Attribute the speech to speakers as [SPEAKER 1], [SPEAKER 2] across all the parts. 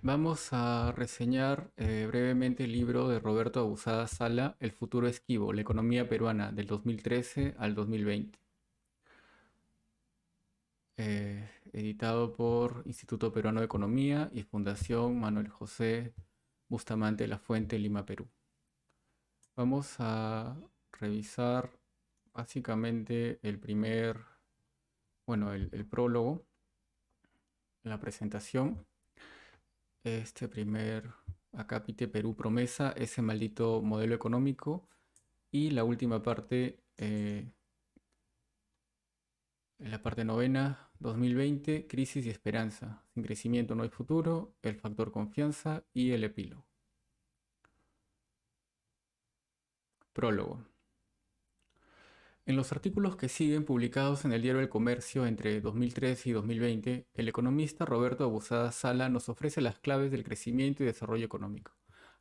[SPEAKER 1] Vamos a reseñar brevemente el libro de Roberto Abusada Sala, El futuro esquivo, la economía peruana, del 2013 al 2020, editado por Instituto Peruano de Economía y Fundación Manuel José Bustamante de la Fuente, Lima, Perú. Vamos a revisar básicamente el prólogo, la presentación. Este primer acápite Perú promesa, ese maldito modelo económico, y la última parte, en la parte novena, 2020, crisis y esperanza. Sin crecimiento no hay futuro, el factor confianza y el epílogo. Prólogo. En los artículos que siguen publicados en el diario El Comercio entre 2013 y 2020, el economista Roberto Abusada Sala nos ofrece las claves del crecimiento y desarrollo económico,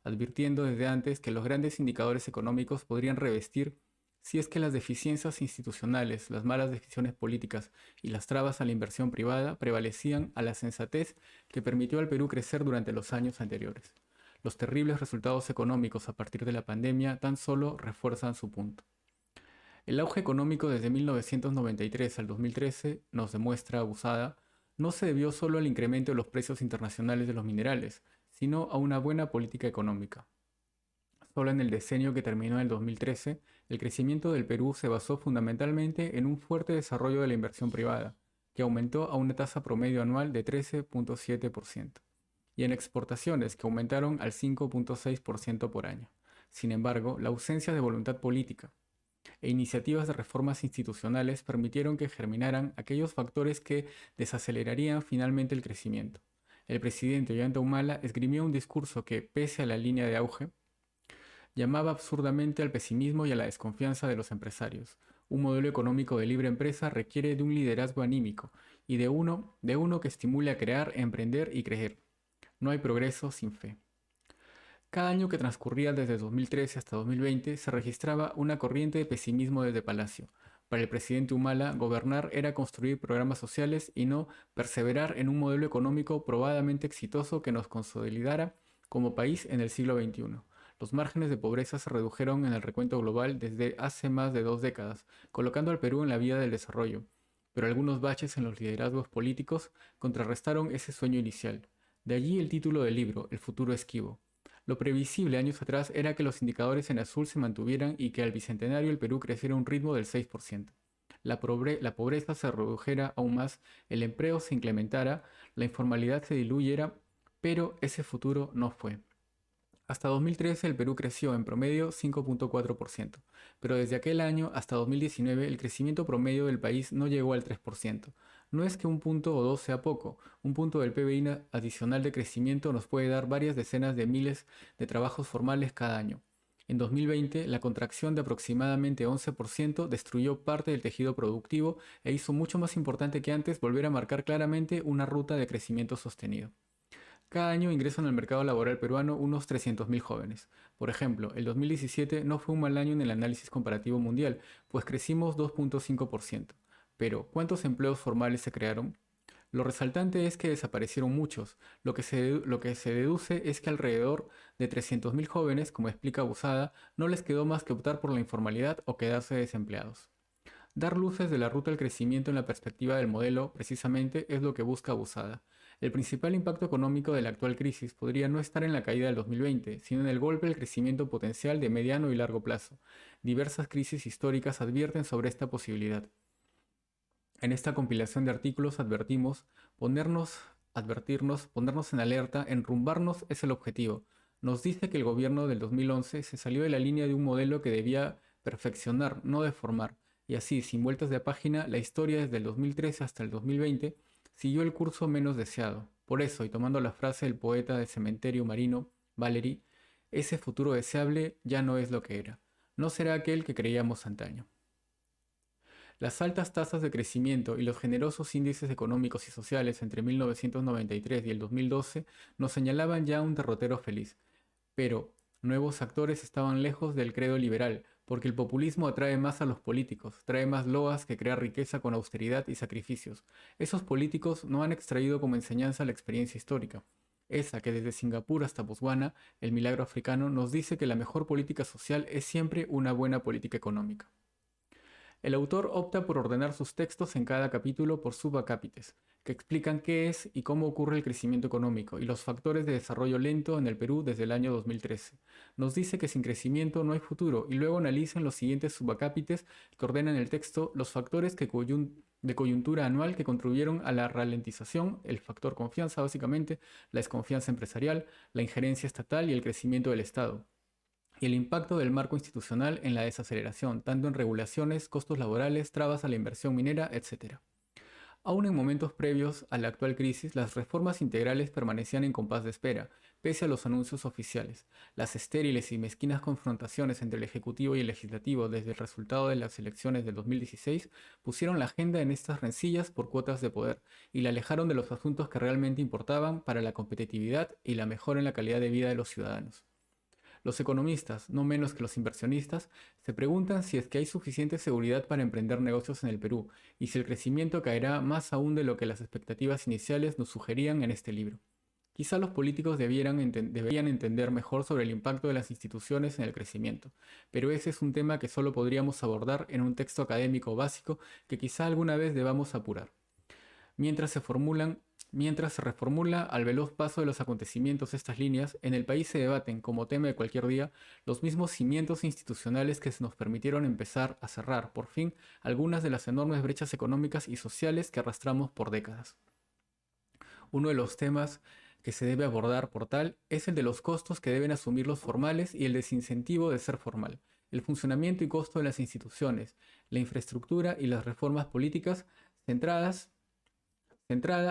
[SPEAKER 1] advirtiendo desde antes que los grandes indicadores económicos podrían revestir si es que las deficiencias institucionales, las malas decisiones políticas y las trabas a la inversión privada prevalecían a la sensatez que permitió al Perú crecer durante los años anteriores. Los terribles resultados económicos a partir de la pandemia tan solo refuerzan su punto. El auge económico desde 1993 al 2013, nos demuestra Abusada, no se debió solo al incremento de los precios internacionales de los minerales, sino a una buena política económica. Solo en el decenio que terminó en el 2013, el crecimiento del Perú se basó fundamentalmente en un fuerte desarrollo de la inversión privada, que aumentó a una tasa promedio anual de 13.7%, y en exportaciones que aumentaron al 5.6% por año. Sin embargo, la ausencia de voluntad política e iniciativas de reformas institucionales permitieron que germinaran aquellos factores que desacelerarían finalmente el crecimiento. El presidente Ollanta Humala esgrimió un discurso que, pese a la línea de auge, llamaba absurdamente al pesimismo y a la desconfianza de los empresarios. Un modelo económico de libre empresa requiere de un liderazgo anímico y de uno que estimule a crear, emprender y creer. No hay progreso sin fe. Cada año que transcurría desde 2013 hasta 2020 se registraba una corriente de pesimismo desde Palacio. Para el presidente Humala, gobernar era construir programas sociales y no perseverar en un modelo económico probadamente exitoso que nos consolidara como país en el siglo XXI. Los márgenes de pobreza se redujeron en el recuento global desde hace más de 2 décadas, colocando al Perú en la vía del desarrollo. Pero algunos baches en los liderazgos políticos contrarrestaron ese sueño inicial. De allí el título del libro, El futuro esquivo. Lo previsible años atrás era que los indicadores en azul se mantuvieran y que al bicentenario el Perú creciera a un ritmo del 6%. La pobreza se redujera aún más, el empleo se incrementara, la informalidad se diluyera, pero ese futuro no fue. Hasta 2013 el Perú creció en promedio 5.4%, pero desde aquel año hasta 2019 el crecimiento promedio del país no llegó al 3%. No es que un punto o dos sea poco, un punto del PBI adicional de crecimiento nos puede dar varias decenas de miles de trabajos formales cada año. En 2020, la contracción de aproximadamente 11% destruyó parte del tejido productivo e hizo mucho más importante que antes volver a marcar claramente una ruta de crecimiento sostenido. Cada año ingresan al mercado laboral peruano unos 300.000 jóvenes. Por ejemplo, el 2017 no fue un mal año en el análisis comparativo mundial, pues crecimos 2.5%. Pero, ¿cuántos empleos formales se crearon? Lo resaltante es que desaparecieron muchos. Lo que se deduce es que alrededor de 300.000 jóvenes, como explica Abusada, no les quedó más que optar por la informalidad o quedarse desempleados. Dar luces de la ruta al crecimiento en la perspectiva del modelo, precisamente, es lo que busca Abusada. El principal impacto económico de la actual crisis podría no estar en la caída del 2020, sino en el golpe al crecimiento potencial de mediano y largo plazo. Diversas crisis históricas advierten sobre esta posibilidad. En esta compilación de artículos ponernos en alerta, enrumbarnos es el objetivo. Nos dice que el gobierno del 2011 se salió de la línea de un modelo que debía perfeccionar, no deformar. Y así, sin vueltas de página, la historia desde el 2013 hasta el 2020 siguió el curso menos deseado. Por eso, y tomando la frase del poeta de Cementerio Marino, Valery, ese futuro deseable ya no es lo que era. No será aquel que creíamos antaño. Las altas tasas de crecimiento y los generosos índices económicos y sociales entre 1993 y el 2012 nos señalaban ya un derrotero feliz. Pero nuevos actores estaban lejos del credo liberal, porque el populismo atrae más a los políticos, trae más loas que crear riqueza con austeridad y sacrificios. Esos políticos no han extraído como enseñanza la experiencia histórica. esa que desde Singapur hasta Botswana, el milagro africano, nos dice que la mejor política social es siempre una buena política económica. El autor opta por ordenar sus textos en cada capítulo por subacápites, que explican qué es y cómo ocurre el crecimiento económico y los factores de desarrollo lento en el Perú desde el año 2013. Nos dice que sin crecimiento no hay futuro y luego analiza en los siguientes subacápites que ordenan el texto los factores de coyuntura anual que contribuyeron a la ralentización, el factor confianza básicamente, la desconfianza empresarial, la injerencia estatal y el crecimiento del Estado y el impacto del marco institucional en la desaceleración, tanto en regulaciones, costos laborales, trabas a la inversión minera, etc. Aún en momentos previos a la actual crisis, las reformas integrales permanecían en compás de espera, pese a los anuncios oficiales. Las estériles y mezquinas confrontaciones entre el Ejecutivo y el Legislativo desde el resultado de las elecciones del 2016 pusieron la agenda en estas rencillas por cuotas de poder y la alejaron de los asuntos que realmente importaban para la competitividad y la mejora en la calidad de vida de los ciudadanos. Los economistas, no menos que los inversionistas, se preguntan si es que hay suficiente seguridad para emprender negocios en el Perú y si el crecimiento caerá más aún de lo que las expectativas iniciales nos sugerían en este libro. Quizá los políticos deberían entender mejor sobre el impacto de las instituciones en el crecimiento, pero ese es un tema que solo podríamos abordar en un texto académico básico que quizá alguna vez debamos apurar. Mientras se reformula al veloz paso de los acontecimientos estas líneas, en el país se debaten, como tema de cualquier día, los mismos cimientos institucionales que se nos permitieron empezar a cerrar, por fin, algunas de las enormes brechas económicas y sociales que arrastramos por décadas. Uno de los temas que se debe abordar por tal es el de los costos que deben asumir los formales y el desincentivo de ser formal, el funcionamiento y costo de las instituciones, la infraestructura y las reformas políticas centrada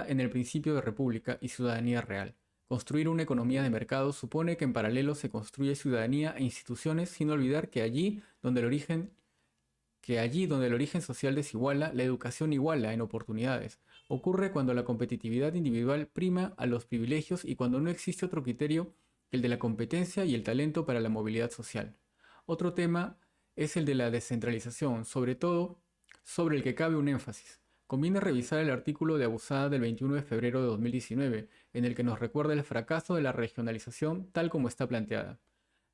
[SPEAKER 1] en el principio de república y ciudadanía real. Construir una economía de mercado supone que en paralelo se construye ciudadanía e instituciones sin olvidar que allí donde el origen social desiguala, la educación iguala en oportunidades. Ocurre cuando la competitividad individual prima a los privilegios y cuando no existe otro criterio que el de la competencia y el talento para la movilidad social. Otro tema es el de la descentralización, sobre todo sobre el que cabe un énfasis. Conviene revisar el artículo de Abusada del 21 de febrero de 2019, en el que nos recuerda el fracaso de la regionalización tal como está planteada.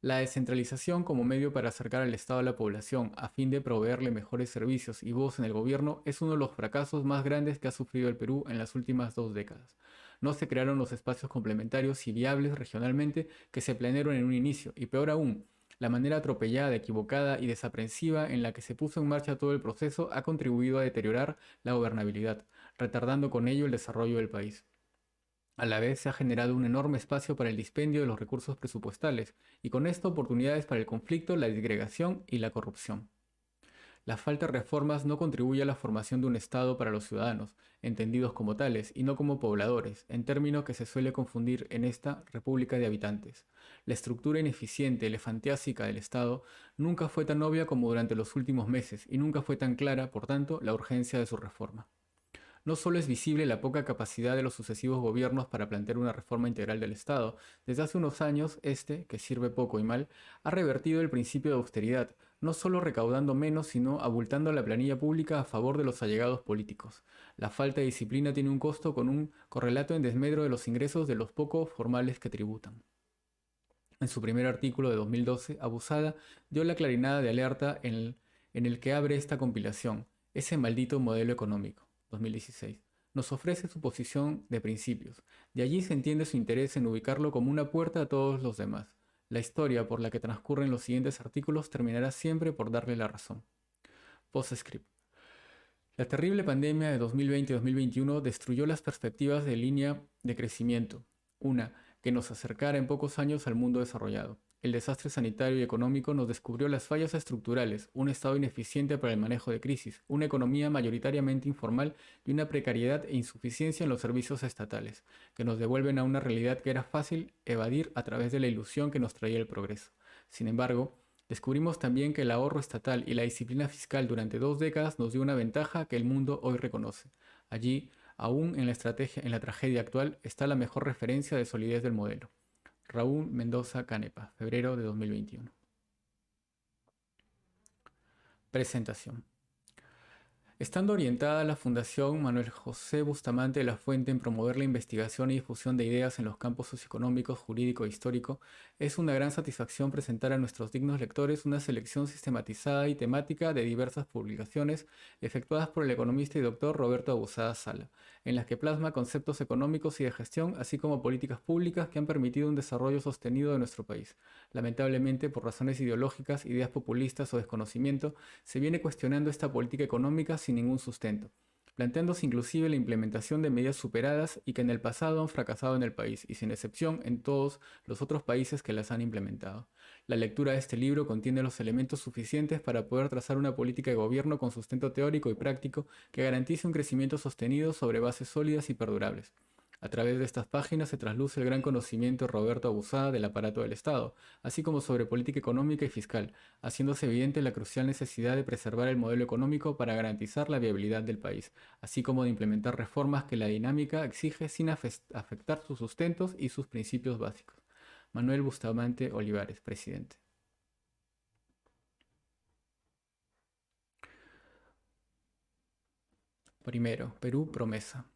[SPEAKER 1] La descentralización como medio para acercar al Estado a la población a fin de proveerle mejores servicios y voz en el gobierno es uno de los fracasos más grandes que ha sufrido el Perú en las últimas 2 décadas. No se crearon los espacios complementarios y viables regionalmente que se planearon en un inicio, y peor aún, la manera atropellada, equivocada y desaprensiva en la que se puso en marcha todo el proceso ha contribuido a deteriorar la gobernabilidad, retardando con ello el desarrollo del país. A la vez se ha generado un enorme espacio para el dispendio de los recursos presupuestales y con esto oportunidades para el conflicto, la disgregación y la corrupción. La falta de reformas no contribuye a la formación de un Estado para los ciudadanos, entendidos como tales y no como pobladores, en término que se suele confundir en esta república de habitantes. La estructura ineficiente, elefantiásica del Estado nunca fue tan obvia como durante los últimos meses y nunca fue tan clara, por tanto, la urgencia de su reforma. No solo es visible la poca capacidad de los sucesivos gobiernos para plantear una reforma integral del Estado, desde hace unos años que sirve poco y mal, ha revertido el principio de austeridad, no solo recaudando menos, sino abultando la planilla pública a favor de los allegados políticos. La falta de disciplina tiene un costo con un correlato en desmedro de los ingresos de los poco formales que tributan. En su primer artículo de 2012, Abusada dio la clarinada de alerta en el que abre esta compilación, ese maldito modelo económico. 2016, nos ofrece su posición de principios. De allí se entiende su interés en ubicarlo como una puerta a todos los demás. La historia por la que transcurren los siguientes artículos terminará siempre por darle la razón. Postscript. La terrible pandemia de 2020-2021 destruyó las perspectivas de línea de crecimiento, una que nos acercara en pocos años al mundo desarrollado. El desastre sanitario y económico nos descubrió las fallas estructurales, un Estado ineficiente para el manejo de crisis, una economía mayoritariamente informal y una precariedad e insuficiencia en los servicios estatales, que nos devuelven a una realidad que era fácil evadir a través de la ilusión que nos traía el progreso. Sin embargo, descubrimos también que el ahorro estatal y la disciplina fiscal durante 2 décadas nos dio una ventaja que el mundo hoy reconoce. Allí, aún en la tragedia actual, está la mejor referencia de solidez del modelo. Raúl Mendoza Canepa, febrero de 2021. Presentación. Estando orientada a la Fundación Manuel José Bustamante de la Fuente en promover la investigación y difusión de ideas en los campos socioeconómico, jurídico e histórico, es una gran satisfacción presentar a nuestros dignos lectores una selección sistematizada y temática de diversas publicaciones efectuadas por el economista y doctor Roberto Abusada Sala, en las que plasma conceptos económicos y de gestión, así como políticas públicas que han permitido un desarrollo sostenido de nuestro país. Lamentablemente, por razones ideológicas, ideas populistas o desconocimiento, se viene cuestionando esta política económica sin ningún sustento, planteándose inclusive la implementación de medidas superadas y que en el pasado han fracasado en el país, y sin excepción en todos los otros países que las han implementado. La lectura de este libro contiene los elementos suficientes para poder trazar una política de gobierno con sustento teórico y práctico que garantice un crecimiento sostenido sobre bases sólidas y perdurables. A través de estas páginas se trasluce el gran conocimiento de Roberto Abusada del aparato del Estado, así como sobre política económica y fiscal, haciéndose evidente la crucial necesidad de preservar el modelo económico para garantizar la viabilidad del país, así como de implementar reformas que la dinámica exige sin afectar sus sustentos y sus principios básicos. Manuel Bustamante Olivares, presidente. Primero, Perú, promesa.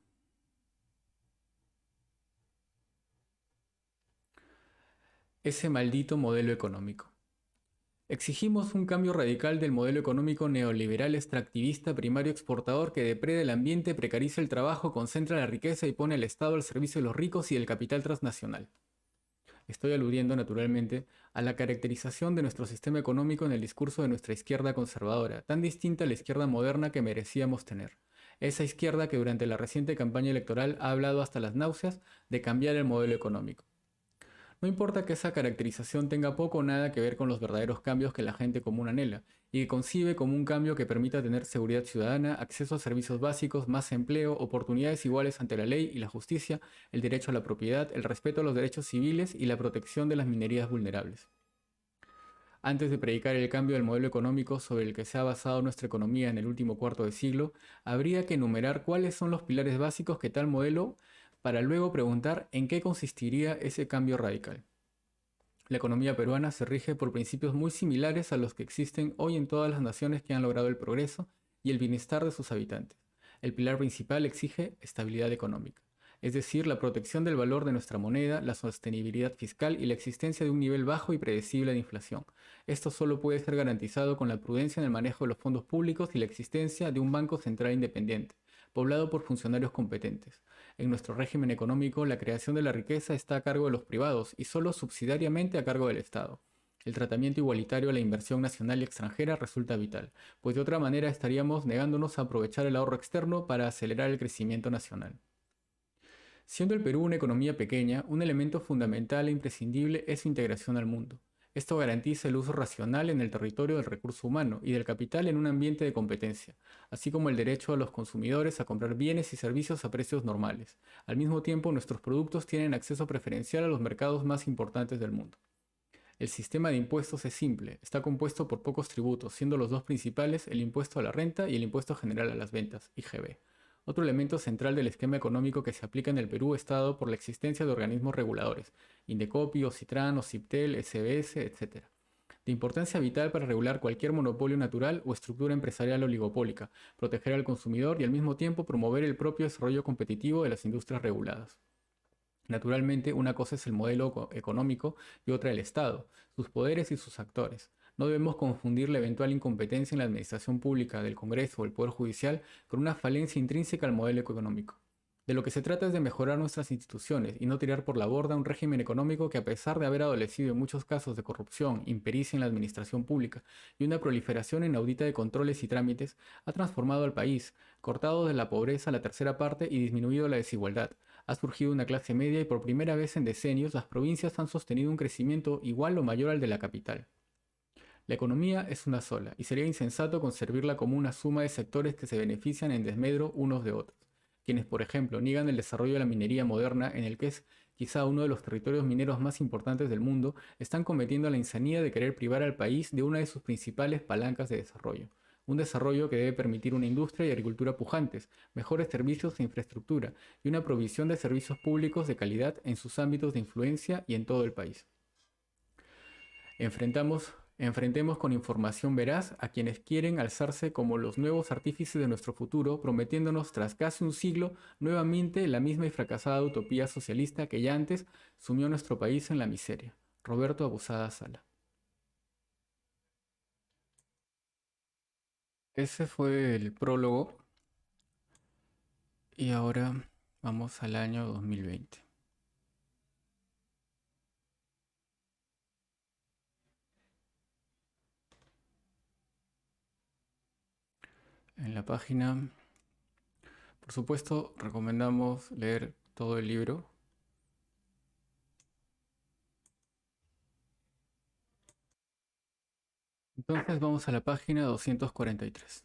[SPEAKER 1] Ese maldito modelo económico. Exigimos un cambio radical del modelo económico neoliberal extractivista primario exportador que depreda el ambiente, precariza el trabajo, concentra la riqueza y pone al Estado al servicio de los ricos y del capital transnacional. Estoy aludiendo, naturalmente, a la caracterización de nuestro sistema económico en el discurso de nuestra izquierda conservadora, tan distinta a la izquierda moderna que merecíamos tener. Esa izquierda que durante la reciente campaña electoral ha hablado hasta las náuseas de cambiar el modelo económico. No importa que esa caracterización tenga poco o nada que ver con los verdaderos cambios que la gente común anhela, y que concibe como un cambio que permita tener seguridad ciudadana, acceso a servicios básicos, más empleo, oportunidades iguales ante la ley y la justicia, el derecho a la propiedad, el respeto a los derechos civiles y la protección de las minorías vulnerables. Antes de predicar el cambio del modelo económico sobre el que se ha basado nuestra economía en el último cuarto de siglo, habría que enumerar cuáles son los pilares básicos que tal modelo para luego preguntar en qué consistiría ese cambio radical. La economía peruana se rige por principios muy similares a los que existen hoy en todas las naciones que han logrado el progreso y el bienestar de sus habitantes. El pilar principal exige estabilidad económica, es decir, la protección del valor de nuestra moneda, la sostenibilidad fiscal y la existencia de un nivel bajo y predecible de inflación. Esto solo puede ser garantizado con la prudencia en el manejo de los fondos públicos y la existencia de un banco central independiente, poblado por funcionarios competentes. En nuestro régimen económico, la creación de la riqueza está a cargo de los privados y solo subsidiariamente a cargo del Estado. El tratamiento igualitario a la inversión nacional y extranjera resulta vital, pues de otra manera estaríamos negándonos a aprovechar el ahorro externo para acelerar el crecimiento nacional. Siendo el Perú una economía pequeña, un elemento fundamental e imprescindible es su integración al mundo. Esto garantiza el uso racional en el territorio del recurso humano y del capital en un ambiente de competencia, así como el derecho a los consumidores a comprar bienes y servicios a precios normales. Al mismo tiempo, nuestros productos tienen acceso preferencial a los mercados más importantes del mundo. El sistema de impuestos es simple, está compuesto por pocos tributos, siendo los dos principales el impuesto a la renta y el impuesto general a las ventas, IGB. Otro elemento central del esquema económico que se aplica en el Perú está dado por la existencia de organismos reguladores, Indecopi, Ocitran, Ociptel, SBS, etc., de importancia vital para regular cualquier monopolio natural o estructura empresarial oligopólica, proteger al consumidor y al mismo tiempo promover el propio desarrollo competitivo de las industrias reguladas. Naturalmente, una cosa es el modelo económico y otra el Estado, sus poderes y sus actores. No debemos confundir la eventual incompetencia en la administración pública del Congreso o el Poder Judicial con una falencia intrínseca al modelo económico. De lo que se trata es de mejorar nuestras instituciones y no tirar por la borda un régimen económico que, a pesar de haber adolecido en muchos casos de corrupción, impericia en la administración pública y una proliferación inaudita de controles y trámites, ha transformado al país, cortado de la pobreza a la tercera parte y disminuido la desigualdad. Ha surgido una clase media y por primera vez en decenios las provincias han sostenido un crecimiento igual o mayor al de la capital. La economía es una sola, y sería insensato concebirla como una suma de sectores que se benefician en desmedro unos de otros. Quienes, por ejemplo, niegan el desarrollo de la minería moderna, en el que es quizá uno de los territorios mineros más importantes del mundo, están cometiendo la insanía de querer privar al país de una de sus principales palancas de desarrollo. Un desarrollo que debe permitir una industria y agricultura pujantes, mejores servicios e infraestructura, y una provisión de servicios públicos de calidad en sus ámbitos de influencia y en todo el país. Enfrentamos Enfrentemos con información veraz a quienes quieren alzarse como los nuevos artífices de nuestro futuro, prometiéndonos tras casi un siglo nuevamente la misma y fracasada utopía socialista que ya antes sumió a nuestro país en la miseria. Roberto Abusada Sala. Ese fue el prólogo y ahora vamos al año 2020. En la página, por supuesto, recomendamos leer todo el libro. Entonces vamos a la página 243.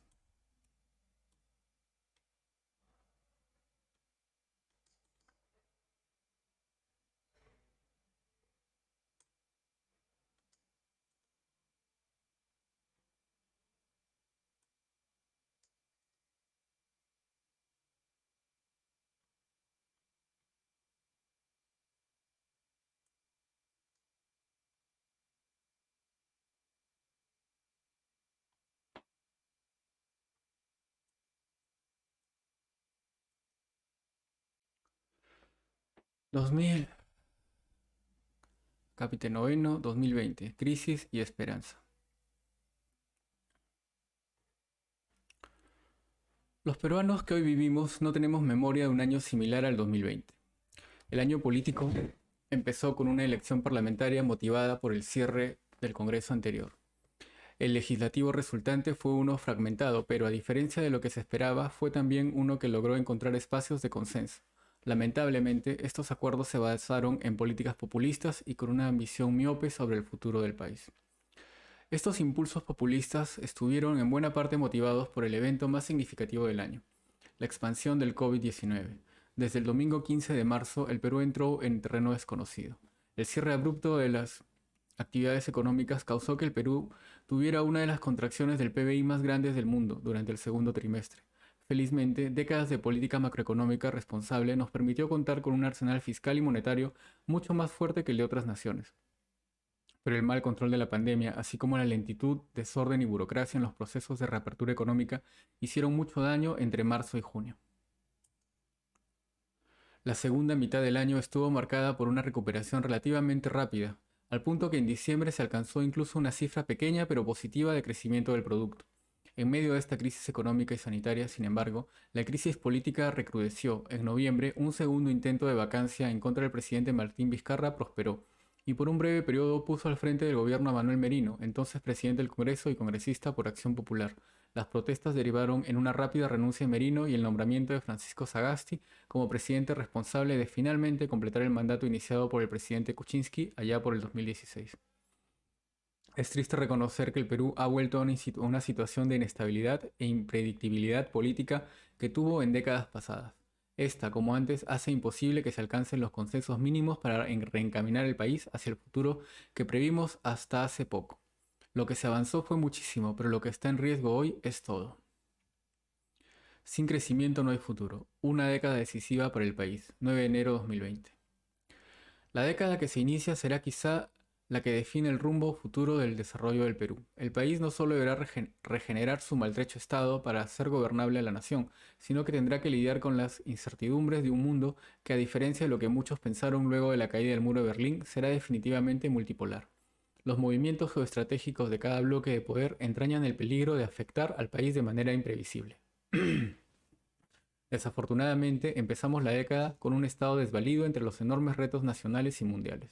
[SPEAKER 1] Capítulo noveno, 2020. Crisis y esperanza. Los peruanos que hoy vivimos no tenemos memoria de un año similar al 2020. El año político empezó con una elección parlamentaria motivada por el cierre del Congreso anterior. El legislativo resultante fue uno fragmentado, pero a diferencia de lo que se esperaba, fue también uno que logró encontrar espacios de consenso. Lamentablemente, estos acuerdos se basaron en políticas populistas y con una ambición miope sobre el futuro del país. Estos impulsos populistas estuvieron en buena parte motivados por el evento más significativo del año, la expansión del COVID-19. Desde el domingo 15 de marzo, el Perú entró en terreno desconocido. El cierre abrupto de las actividades económicas causó que el Perú tuviera una de las contracciones del PBI más grandes del mundo durante el segundo trimestre. Felizmente, décadas de política macroeconómica responsable nos permitió contar con un arsenal fiscal y monetario mucho más fuerte que el de otras naciones. Pero el mal control de la pandemia, así como la lentitud, desorden y burocracia en los procesos de reapertura económica, hicieron mucho daño entre marzo y junio. La segunda mitad del año estuvo marcada por una recuperación relativamente rápida, al punto que en diciembre se alcanzó incluso una cifra pequeña pero positiva de crecimiento del producto. En medio de esta crisis económica y sanitaria, sin embargo, la crisis política recrudeció. En noviembre, un segundo intento de vacancia en contra del presidente Martín Vizcarra prosperó, y por un breve periodo puso al frente del gobierno a Manuel Merino, entonces presidente del Congreso y congresista por Acción Popular. Las protestas derivaron en una rápida renuncia de Merino y el nombramiento de Francisco Sagasti como presidente responsable de finalmente completar el mandato iniciado por el presidente Kuczynski allá por el 2016. Es triste reconocer que el Perú ha vuelto a una situación de inestabilidad e impredictibilidad política que tuvo en décadas pasadas. Esta, como antes, hace imposible que se alcancen los consensos mínimos para reencaminar el país hacia el futuro que previmos hasta hace poco. Lo que se avanzó fue muchísimo, pero lo que está en riesgo hoy es todo. Sin crecimiento no hay futuro. Una década decisiva para el país. 9 de enero 2020. La década que se inicia será quizá la que define el rumbo futuro del desarrollo del Perú. El país no solo deberá regenerar su maltrecho estado para hacer gobernable a la nación, sino que tendrá que lidiar con las incertidumbres de un mundo que, a diferencia de lo que muchos pensaron luego de la caída del muro de Berlín, será definitivamente multipolar. Los movimientos geoestratégicos de cada bloque de poder entrañan el peligro de afectar al país de manera imprevisible. Desafortunadamente, empezamos la década con un estado desvalido entre los enormes retos nacionales y mundiales.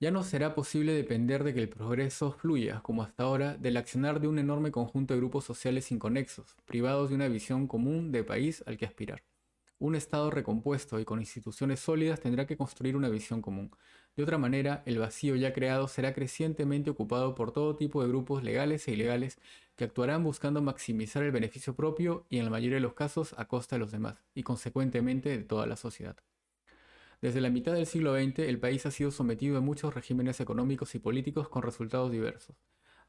[SPEAKER 1] Ya no será posible depender de que el progreso fluya, como hasta ahora, del accionar de un enorme conjunto de grupos sociales inconexos, privados de una visión común de país al que aspirar. Un Estado recompuesto y con instituciones sólidas tendrá que construir una visión común. De otra manera, el vacío ya creado será crecientemente ocupado por todo tipo de grupos legales e ilegales que actuarán buscando maximizar el beneficio propio y, en la mayoría de los casos, a costa de los demás, y consecuentemente de toda la sociedad. Desde la mitad del siglo XX, el país ha sido sometido a muchos regímenes económicos y políticos con resultados diversos,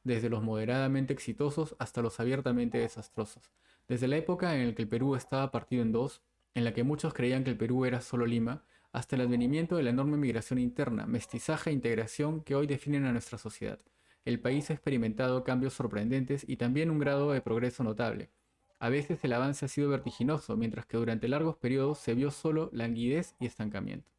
[SPEAKER 1] desde los moderadamente exitosos hasta los abiertamente desastrosos. Desde la época en la que el Perú estaba partido en dos, en la que muchos creían que el Perú era solo Lima, hasta el advenimiento de la enorme migración interna, mestizaje e integración que hoy definen a nuestra sociedad. el país ha experimentado cambios sorprendentes y también un grado de progreso notable. A veces el avance ha sido vertiginoso, mientras que durante largos periodos se vio solo languidez y estancamiento.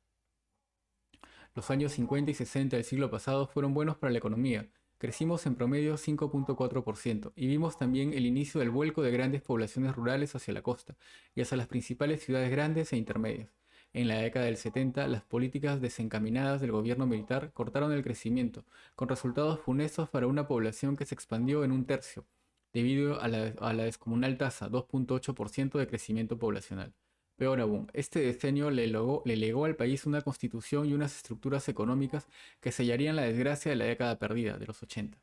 [SPEAKER 1] Los años 50 y 60 del siglo pasado fueron buenos para la economía. Crecimos en promedio 5.4% y vimos también el inicio del vuelco de grandes poblaciones rurales hacia la costa y hacia las principales ciudades grandes e intermedias. En la década del 70, las políticas desencaminadas del gobierno militar cortaron el crecimiento, con resultados funestos para una población que se expandió en un tercio, debido a la descomunal tasa 2.8% de crecimiento poblacional. Peor aún, este decenio le legó al país una constitución y unas estructuras económicas que sellarían la desgracia de la década perdida, de los 80.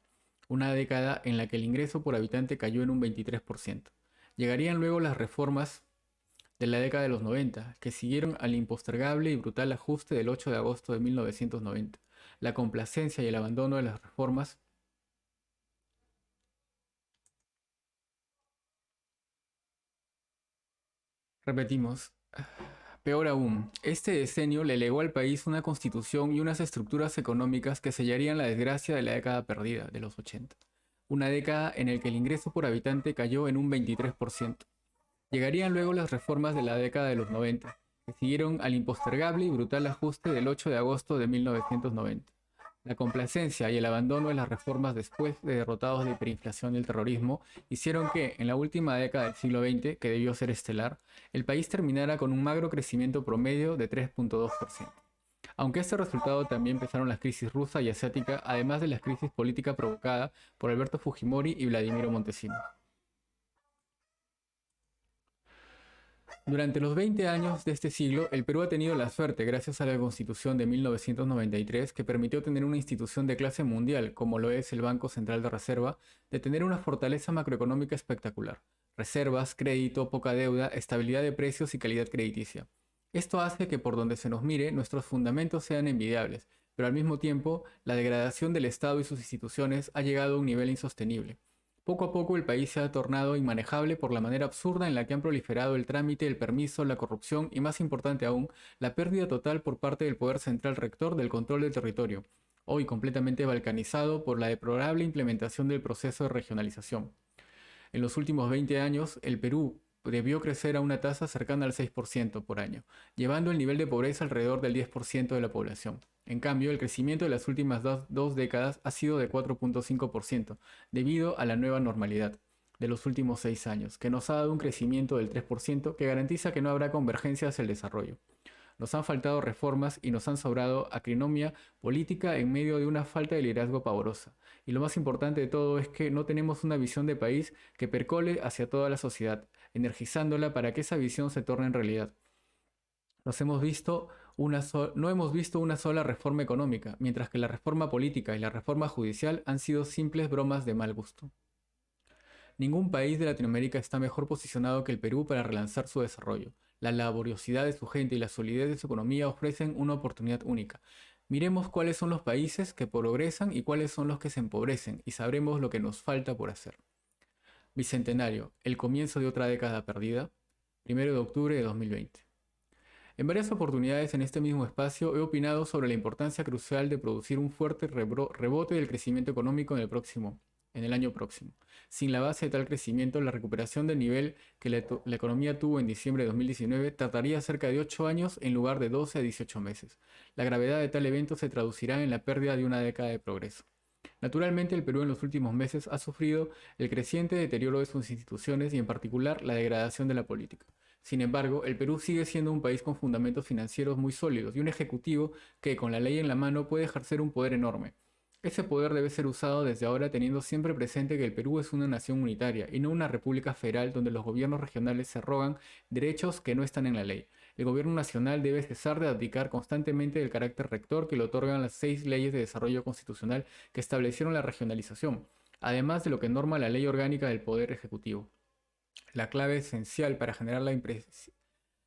[SPEAKER 1] Una década en la que el ingreso por habitante cayó en un 23%. Llegarían luego las reformas de la década de los 90, que siguieron al impostergable y brutal ajuste del 8 de agosto de 1990. La complacencia y el abandono de las reformas. Repetimos. Peor aún, este decenio le legó al país una constitución y unas estructuras económicas que sellarían la desgracia de la década perdida, de los 80. Una década en la que el ingreso por habitante cayó en un 23%. Llegarían luego las reformas de la década de los 90, que siguieron al impostergable y brutal ajuste del 8 de agosto de 1990. La complacencia y el abandono de las reformas después de derrotados la hiperinflación y el terrorismo hicieron que, en la última década del siglo XX, que debió ser estelar, el país terminara con un magro crecimiento promedio de 3.2%. Aunque este resultado también pesaron las crisis rusa y asiática, además de la crisis política provocada por Alberto Fujimori y Vladimiro Montesino. Durante los 20 años de este siglo, el Perú ha tenido la suerte, gracias a la Constitución de 1993, que permitió tener una institución de clase mundial, como lo es el Banco Central de Reserva, de tener una fortaleza macroeconómica espectacular. Reservas, crédito, poca deuda, estabilidad de precios y calidad crediticia. Esto hace que por donde se nos mire, nuestros fundamentos sean envidiables, pero al mismo tiempo, la degradación del Estado y sus instituciones ha llegado a un nivel insostenible. Poco a poco el país se ha tornado inmanejable por la manera absurda en la que han proliferado el trámite, el permiso, la corrupción y, más importante aún, la pérdida total por parte del poder central rector del control del territorio, hoy completamente balcanizado por la deplorable implementación del proceso de regionalización. En los últimos 20 años, el Perú debió crecer a una tasa cercana al 6% por año, llevando el nivel de pobreza alrededor del 10% de la población. En cambio, el crecimiento de las últimas dos décadas ha sido de 4.5%, debido a la nueva normalidad de los últimos 6 años, que nos ha dado un crecimiento del 3% que garantiza que no habrá convergencia hacia el desarrollo. Nos han faltado reformas y nos han sobrado acrinomia política en medio de una falta de liderazgo pavorosa. Y lo más importante de todo es que no tenemos una visión de país que percole hacia toda la sociedad, energizándola para que esa visión se torne en realidad. No hemos visto una sola reforma económica, mientras que la reforma política y la reforma judicial han sido simples bromas de mal gusto. Ningún país de Latinoamérica está mejor posicionado que el Perú para relanzar su desarrollo. La laboriosidad de su gente y la solidez de su economía ofrecen una oportunidad única. Miremos cuáles son los países que progresan y cuáles son los que se empobrecen, y sabremos lo que nos falta por hacer. Bicentenario, el comienzo de otra década perdida, 1 de octubre de 2020. En varias oportunidades en este mismo espacio he opinado sobre la importancia crucial de producir un fuerte rebote del crecimiento económico en el año próximo. Sin la base de tal crecimiento, la recuperación del nivel que la economía tuvo en diciembre de 2019 tardaría cerca de 8 años en lugar de 12 a 18 meses. La gravedad de tal evento se traducirá en la pérdida de una década de progreso. Naturalmente, el Perú en los últimos meses ha sufrido el creciente deterioro de sus instituciones y en particular la degradación de la política. Sin embargo, el Perú sigue siendo un país con fundamentos financieros muy sólidos y un ejecutivo que, con la ley en la mano, puede ejercer un poder enorme. Ese poder debe ser usado desde ahora teniendo siempre presente que el Perú es una nación unitaria y no una república federal donde los gobiernos regionales se arrogan derechos que no están en la ley. El gobierno nacional debe cesar de abdicar constantemente del carácter rector que le otorgan las 6 leyes de desarrollo constitucional que establecieron la regionalización, además de lo que norma la ley orgánica del Poder Ejecutivo. La clave esencial para generar la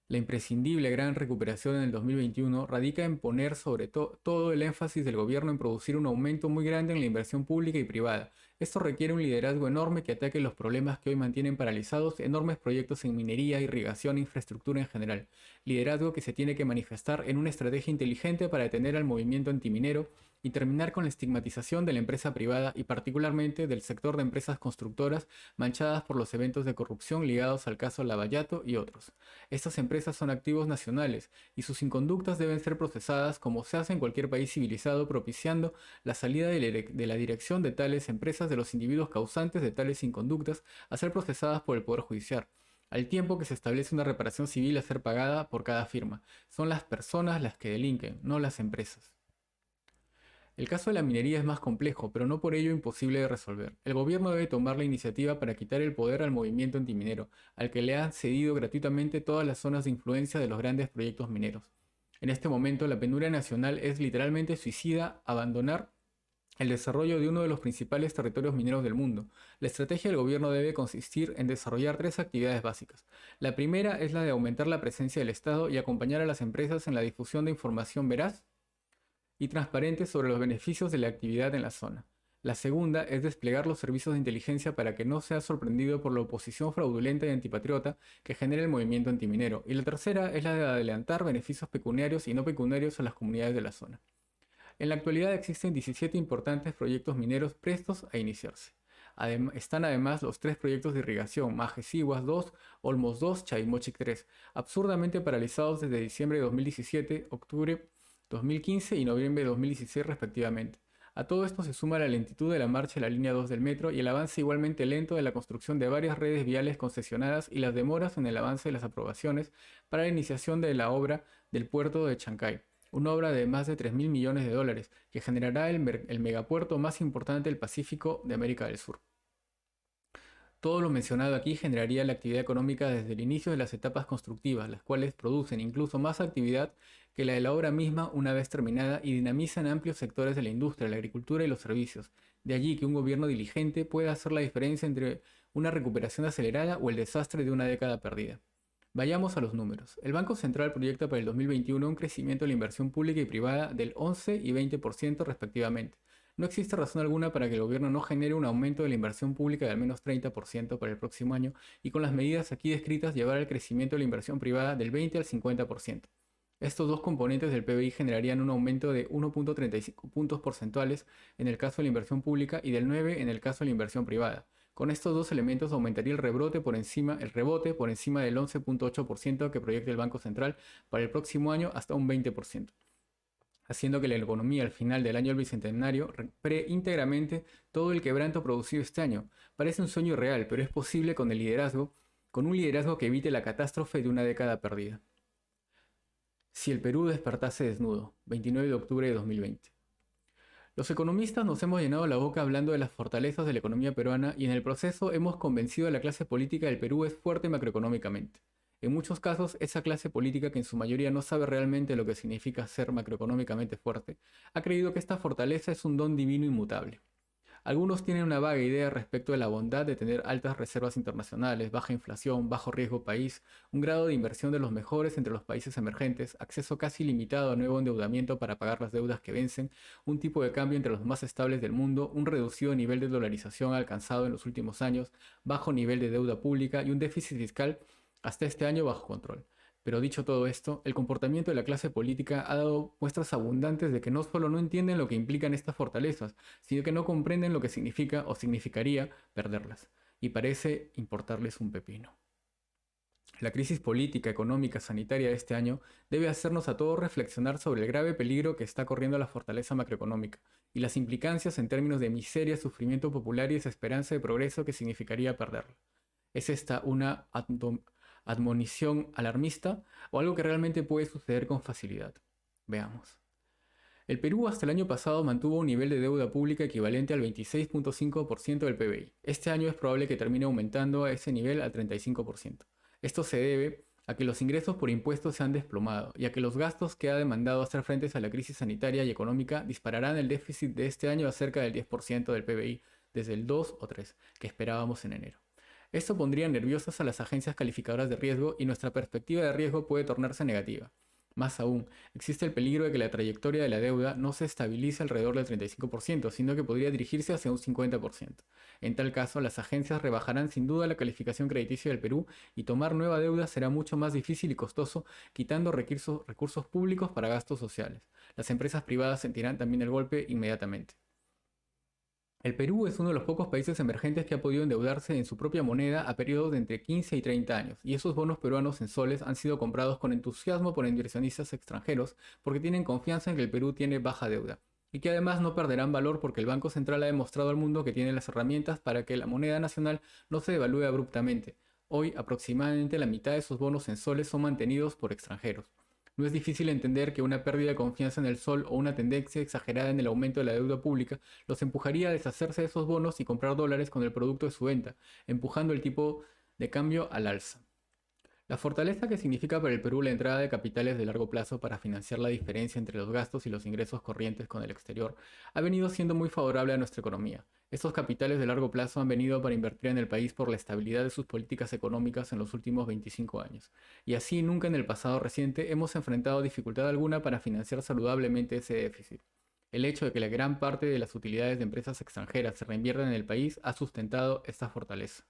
[SPEAKER 1] imprescindible gran recuperación en el 2021 radica en poner sobre todo el énfasis del gobierno en producir un aumento muy grande en la inversión pública y privada, Esto requiere un liderazgo enorme que ataque los problemas que hoy mantienen paralizados enormes proyectos en minería, irrigación e infraestructura en general. Liderazgo que se tiene que manifestar en una estrategia inteligente para detener al movimiento antiminero y terminar con la estigmatización de la empresa privada y particularmente del sector de empresas constructoras manchadas por los eventos de corrupción ligados al caso Lavallato y otros. Estas empresas son activos nacionales y sus inconductas deben ser procesadas como se hace en cualquier país civilizado, propiciando la salida de la dirección de tales empresas de los individuos causantes de tales inconductas a ser procesadas por el Poder Judicial, al tiempo que se establece una reparación civil a ser pagada por cada firma. Son las personas las que delinquen, no las empresas. El caso de la minería es más complejo, pero no por ello imposible de resolver. El gobierno debe tomar la iniciativa para quitar el poder al movimiento antiminero, al que le han cedido gratuitamente todas las zonas de influencia de los grandes proyectos mineros. En este momento, la penuria nacional es literalmente suicida abandonar el desarrollo de uno de los principales territorios mineros del mundo. La estrategia del gobierno debe consistir en desarrollar tres actividades básicas. La primera es la de aumentar la presencia del Estado y acompañar a las empresas en la difusión de información veraz y transparente sobre los beneficios de la actividad en la zona. La segunda es desplegar los servicios de inteligencia para que no sea sorprendido por la oposición fraudulenta y antipatriota que genera el movimiento antiminero. Y la tercera es la de adelantar beneficios pecuniarios y no pecuniarios a las comunidades de la zona. En la actualidad existen 17 importantes proyectos mineros prestos a iniciarse. Están además los tres proyectos de irrigación, Majes-Iguas 2, Olmos 2, Chavimochic 3, absurdamente paralizados desde diciembre de 2017, octubre 2015 y noviembre de 2016 respectivamente. A todo esto se suma la lentitud de la marcha de la línea 2 del metro y el avance igualmente lento de la construcción de varias redes viales concesionadas y las demoras en el avance de las aprobaciones para la iniciación de la obra del puerto de Chancay, una obra de más de 3.000 millones de dólares que generará el megapuerto más importante del Pacífico de América del Sur. Todo lo mencionado aquí generaría la actividad económica desde el inicio de las etapas constructivas, las cuales producen incluso más actividad que la de la obra misma una vez terminada y dinamizan amplios sectores de la industria, la agricultura y los servicios. De allí que un gobierno diligente pueda hacer la diferencia entre una recuperación acelerada o el desastre de una década perdida. Vayamos a los números. El Banco Central proyecta para el 2021 un crecimiento de la inversión pública y privada del 11 y 20% respectivamente. No existe razón alguna para que el gobierno no genere un aumento de la inversión pública de al menos 30% para el próximo año y con las medidas aquí descritas llevar al crecimiento de la inversión privada del 20 al 50%. Estos dos componentes del PBI generarían un aumento de 1.35 puntos porcentuales en el caso de la inversión pública y del 9 en el caso de la inversión privada. Con estos dos elementos aumentaría el rebote por encima del 11.8% que proyecta el Banco Central para el próximo año hasta un 20%, haciendo que la economía al final del año del bicentenario recupere íntegramente todo el quebranto producido este año. Parece un sueño irreal, pero es posible con un liderazgo que evite la catástrofe de una década perdida. Si el Perú despertase desnudo, 29 de octubre de 2020. Los economistas nos hemos llenado la boca hablando de las fortalezas de la economía peruana y en el proceso hemos convencido a la clase política del Perú es fuerte macroeconómicamente. En muchos casos, esa clase política, que en su mayoría no sabe realmente lo que significa ser macroeconómicamente fuerte, ha creído que esta fortaleza es un don divino inmutable. Algunos tienen una vaga idea respecto de la bondad de tener altas reservas internacionales, baja inflación, bajo riesgo país, un grado de inversión de los mejores entre los países emergentes, acceso casi limitado a nuevo endeudamiento para pagar las deudas que vencen, un tipo de cambio entre los más estables del mundo, un reducido nivel de dolarización alcanzado en los últimos años, bajo nivel de deuda pública y un déficit fiscal hasta este año bajo control. Pero dicho todo esto, el comportamiento de la clase política ha dado muestras abundantes de que no solo no entienden lo que implican estas fortalezas, sino que no comprenden lo que significa o significaría perderlas, y parece importarles un pepino. La crisis política, económica, sanitaria de este año debe hacernos a todos reflexionar sobre el grave peligro que está corriendo la fortaleza macroeconómica y las implicancias en términos de miseria, sufrimiento popular y desesperanza de progreso que significaría perderla. ¿Es esta una admonición alarmista o algo que realmente puede suceder con facilidad? Veamos. El Perú hasta el año pasado mantuvo un nivel de deuda pública equivalente al 26.5% del PBI. Este año es probable que termine aumentando a ese nivel al 35%. Esto se debe a que los ingresos por impuestos se han desplomado y a que los gastos que ha demandado hacer frente a la crisis sanitaria y económica dispararán el déficit de este año a cerca del 10% del PBI desde el 2 o 3 que esperábamos en enero. Esto pondría nerviosas a las agencias calificadoras de riesgo y nuestra perspectiva de riesgo puede tornarse negativa. Más aún, existe el peligro de que la trayectoria de la deuda no se estabilice alrededor del 35%, sino que podría dirigirse hacia un 50%. En tal caso, las agencias rebajarán sin duda la calificación crediticia del Perú y tomar nueva deuda será mucho más difícil y costoso, quitando recursos públicos para gastos sociales. Las empresas privadas sentirán también el golpe inmediatamente. El Perú es uno de los pocos países emergentes que ha podido endeudarse en su propia moneda a periodos de entre 15 y 30 años, y esos bonos peruanos en soles han sido comprados con entusiasmo por inversionistas extranjeros porque tienen confianza en que el Perú tiene baja deuda, y que además no perderán valor porque el Banco Central ha demostrado al mundo que tiene las herramientas para que la moneda nacional no se devalúe abruptamente. Hoy, aproximadamente la mitad de esos bonos en soles son mantenidos por extranjeros. No es difícil entender que una pérdida de confianza en el sol o una tendencia exagerada en el aumento de la deuda pública los empujaría a deshacerse de esos bonos y comprar dólares con el producto de su venta, empujando el tipo de cambio al alza. La fortaleza que significa para el Perú la entrada de capitales de largo plazo para financiar la diferencia entre los gastos y los ingresos corrientes con el exterior ha venido siendo muy favorable a nuestra economía. Estos capitales de largo plazo han venido para invertir en el país por la estabilidad de sus políticas económicas en los últimos 25 años. Y así nunca en el pasado reciente hemos enfrentado dificultad alguna para financiar saludablemente ese déficit. El hecho de que la gran parte de las utilidades de empresas extranjeras se reinviertan en el país ha sustentado esta fortaleza.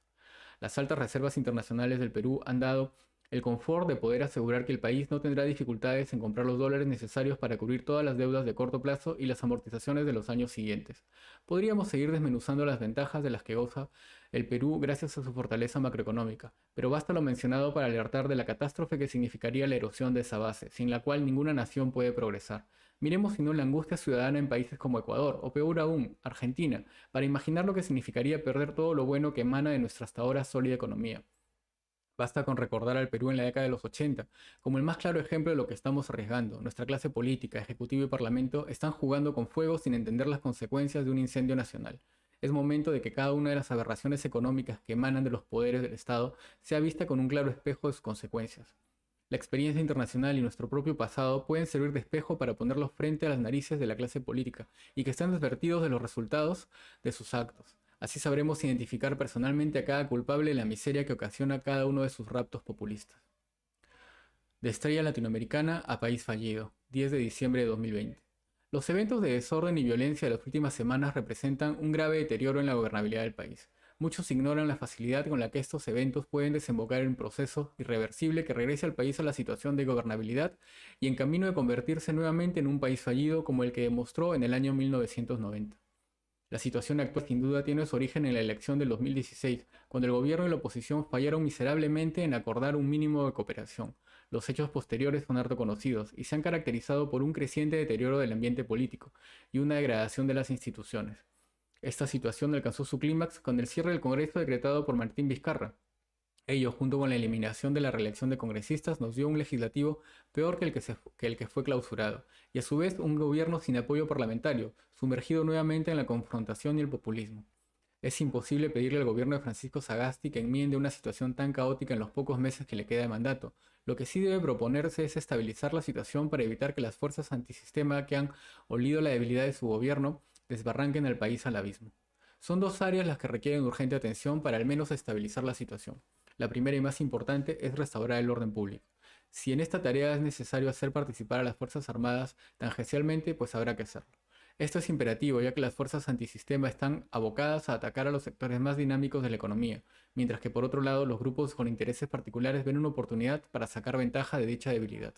[SPEAKER 1] Las altas reservas internacionales del Perú han dado el confort de poder asegurar que el país no tendrá dificultades en comprar los dólares necesarios para cubrir todas las deudas de corto plazo y las amortizaciones de los años siguientes. Podríamos seguir desmenuzando las ventajas de las que goza el Perú gracias a su fortaleza macroeconómica, pero basta lo mencionado para alertar de la catástrofe que significaría la erosión de esa base, sin la cual ninguna nación puede progresar. Miremos si no la angustia ciudadana en países como Ecuador, o peor aún, Argentina, para imaginar lo que significaría perder todo lo bueno que emana de nuestra hasta ahora sólida economía. Basta con recordar al Perú en la década de los 80 como el más claro ejemplo de lo que estamos arriesgando. Nuestra clase política, ejecutivo y parlamento están jugando con fuego sin entender las consecuencias de un incendio nacional. Es momento de que cada una de las aberraciones económicas que emanan de los poderes del Estado sea vista con un claro espejo de sus consecuencias. La experiencia internacional y nuestro propio pasado pueden servir de espejo para ponerlos frente a las narices de la clase política y que estén advertidos de los resultados de sus actos. Así sabremos identificar personalmente a cada culpable de la miseria que ocasiona cada uno de sus raptos populistas. De estrella latinoamericana a país fallido, 10 de diciembre de 2020. Los eventos de desorden y violencia de las últimas semanas representan un grave deterioro en la gobernabilidad del país. Muchos ignoran la facilidad con la que estos eventos pueden desembocar en un proceso irreversible que regrese al país a la situación de gobernabilidad y en camino de convertirse nuevamente en un país fallido como el que demostró en el año 1990. La situación actual sin duda tiene su origen en la elección del 2016, cuando el gobierno y la oposición fallaron miserablemente en acordar un mínimo de cooperación. Los hechos posteriores son harto conocidos y se han caracterizado por un creciente deterioro del ambiente político y una degradación de las instituciones. Esta situación alcanzó su clímax con el cierre del Congreso decretado por Martín Vizcarra. Ello, junto con la eliminación de la reelección de congresistas, nos dio un legislativo peor que el que fue clausurado, y a su vez un gobierno sin apoyo parlamentario, sumergido nuevamente en la confrontación y el populismo. Es imposible pedirle al gobierno de Francisco Sagasti que enmiende una situación tan caótica en los pocos meses que le queda de mandato. Lo que sí debe proponerse es estabilizar la situación para evitar que las fuerzas antisistema que han olido la debilidad de su gobierno desbarranquen al país al abismo. Son dos áreas las que requieren urgente atención para al menos estabilizar la situación. La primera y más importante es restaurar el orden público. Si en esta tarea es necesario hacer participar a las Fuerzas Armadas tangencialmente, pues habrá que hacerlo. Esto es imperativo, ya que las fuerzas antisistema están abocadas a atacar a los sectores más dinámicos de la economía, mientras que por otro lado los grupos con intereses particulares ven una oportunidad para sacar ventaja de dicha debilidad.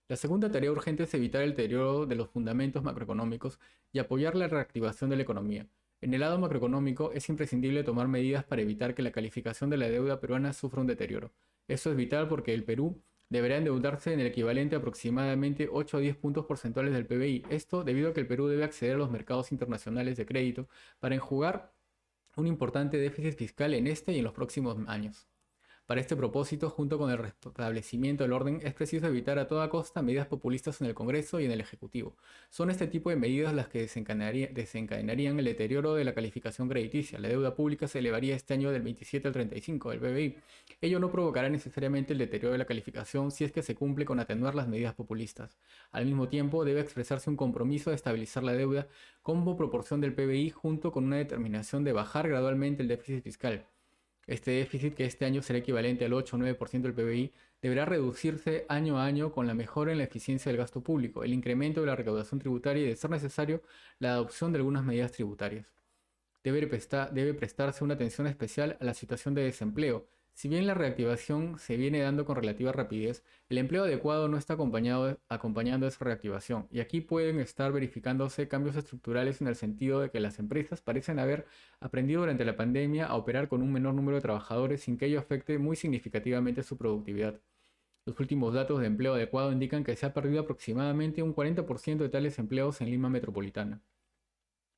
[SPEAKER 1] La segunda tarea urgente es evitar el deterioro de los fundamentos macroeconómicos y apoyar la reactivación de la economía. En el lado macroeconómico es imprescindible tomar medidas para evitar que la calificación de la deuda peruana sufra un deterioro. Esto es vital porque el Perú deberá endeudarse en el equivalente a aproximadamente 8 a 10 puntos porcentuales del PBI. Esto debido a que el Perú debe acceder a los mercados internacionales de crédito para enjugar un importante déficit fiscal en este y en los próximos años. Para este propósito, junto con el restablecimiento del orden, es preciso evitar a toda costa medidas populistas en el Congreso y en el Ejecutivo. Son este tipo de medidas las que desencadenarían el deterioro de la calificación crediticia. La deuda pública se elevaría este año del 27 al 35 del PBI. Ello no provocará necesariamente el deterioro de la calificación si es que se cumple con atenuar las medidas populistas. Al mismo tiempo, debe expresarse un compromiso de estabilizar la deuda como proporción del PBI junto con una determinación de bajar gradualmente el déficit fiscal. Este déficit, que este año será equivalente al 8 o 9% del PBI, deberá reducirse año a año con la mejora en la eficiencia del gasto público, el incremento de la recaudación tributaria y, de ser necesario, la adopción de algunas medidas tributarias. Debe prestarse una atención especial a la situación de desempleo. Si bien la reactivación se viene dando con relativa rapidez, el empleo adecuado no está acompañando esa reactivación, y aquí pueden estar verificándose cambios estructurales en el sentido de que las empresas parecen haber aprendido durante la pandemia a operar con un menor número de trabajadores sin que ello afecte muy significativamente su productividad. Los últimos datos de empleo adecuado indican que se ha perdido aproximadamente un 40% de tales empleos en Lima metropolitana.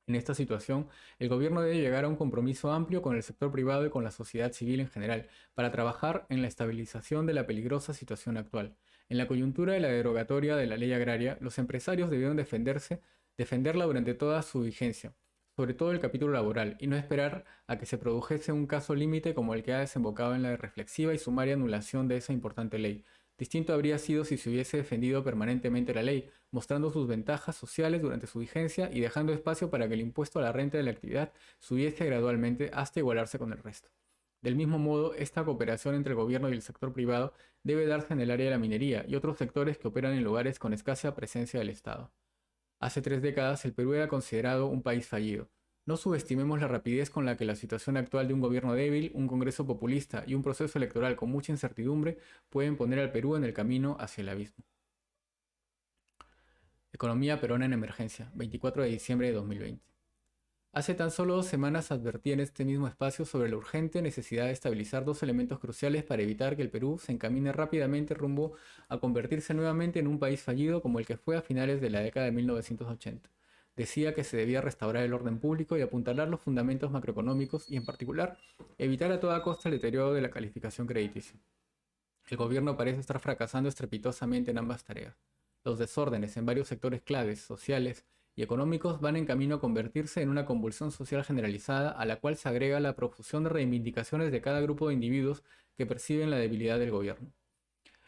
[SPEAKER 1] En esta situación, el gobierno debe llegar a un compromiso amplio con el sector privado y con la sociedad civil en general para trabajar en la estabilización de la peligrosa situación actual. En la coyuntura de la derogatoria de la ley agraria, los empresarios debieron defenderla durante toda su vigencia, sobre todo el capítulo laboral, y no esperar a que se produjese un caso límite como el que ha desembocado en la reflexiva y sumaria anulación de esa importante ley. Distinto habría sido si se hubiese defendido permanentemente la ley, mostrando sus ventajas sociales durante su vigencia y dejando espacio para que el impuesto a la renta de la actividad subiese gradualmente hasta igualarse con el resto. Del mismo modo, esta cooperación entre el gobierno y el sector privado debe darse en el área de la minería y otros sectores que operan en lugares con escasa presencia del Estado. Hace 3 décadas el Perú era considerado un país fallido. No subestimemos la rapidez con la que la situación actual de un gobierno débil, un Congreso populista y un proceso electoral con mucha incertidumbre pueden poner al Perú en el camino hacia el abismo. Economía peruana en emergencia, 24 de diciembre de 2020. Hace tan solo 2 semanas advertí en este mismo espacio sobre la urgente necesidad de estabilizar dos elementos cruciales para evitar que el Perú se encamine rápidamente rumbo a convertirse nuevamente en un país fallido como el que fue a finales de la década de 1980. Decía que se debía restaurar el orden público y apuntalar los fundamentos macroeconómicos y, en particular, evitar a toda costa el deterioro de la calificación crediticia. El gobierno parece estar fracasando estrepitosamente en ambas tareas. Los desórdenes en varios sectores claves, sociales y económicos van en camino a convertirse en una convulsión social generalizada a la cual se agrega la profusión de reivindicaciones de cada grupo de individuos que perciben la debilidad del gobierno.